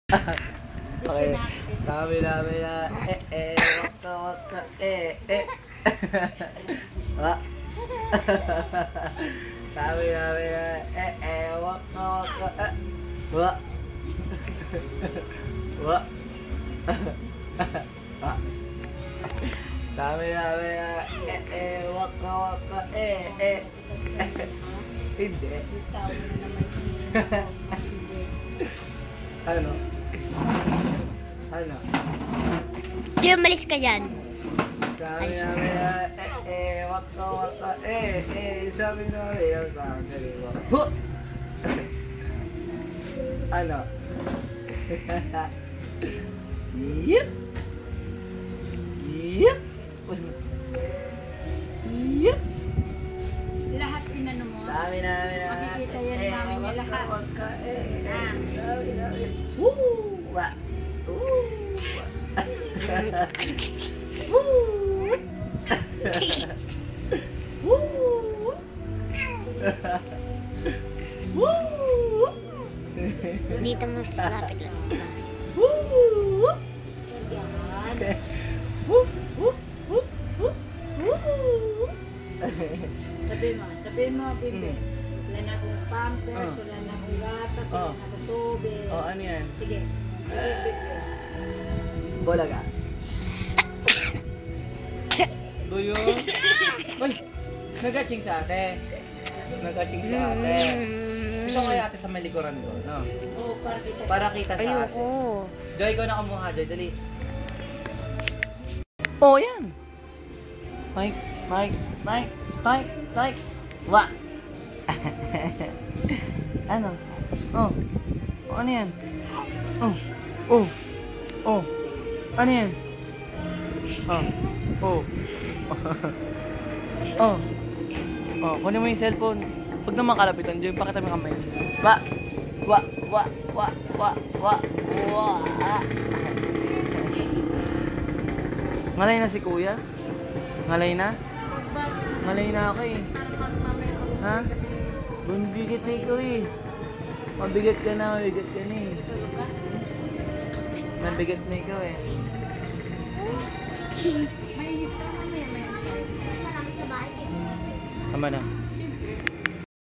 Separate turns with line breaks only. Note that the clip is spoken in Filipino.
Okay. Sabi namin na waka waka Wak. Sabi namin na waka waka Wak. Wak. Wak. Sabi namin na waka waka Hindi. Ano? Ano?
Di umalis ka dyan.
Sabi namin na, waka waka, sabi namin yung sa akin, huh! Ano? Yep! Yep! Yep!
Lahat pinano mo?
Sabi namin na,
makikita yan namin niya lahat.
Waka, sabi namin, woo! Wa! Woo! Woo! Woo! Woo!
Dito mo lapit lang.
Woo!
Yan.
Woo! Woo! Woo! Woo!
Sabi mo, Bibi. Wala na akong pampers, wala na akong gatas, wala na akong tubig.
Oh, ano yan?
Sige. Sige, Bibi.
Bola ka? Duyo? Uy! Nag-catching sa ate. Nag-catching sa ate. Ito kaya ate sa malikuran ko, no?
Oo,
Para kita sa ate.
Ayoko.
Joy, ikaw na kumuha, Joy. Dali. Oh, yan! Mike, Mike, Mike, Mike, Mike. Wa! Ano? Oh. Oh, ano yan? Oh. Oh. Oh. Ano yan? Oh. Oh. Oh. Oh, kunin mo yung cellphone. Huwag naman kalapitan, Joy. Pakita mo yung kamay. Wa! Wa! Wa! Wa! Wa! Wa! Wa! Ngalay na si kuya? Ngalay na? Ngalay na ako eh. Ha? Mabigat na ikaw eh. Mabigat ka na eh. Mabigat na ikaw eh.
Mainit ka, mamaya.
Sama na.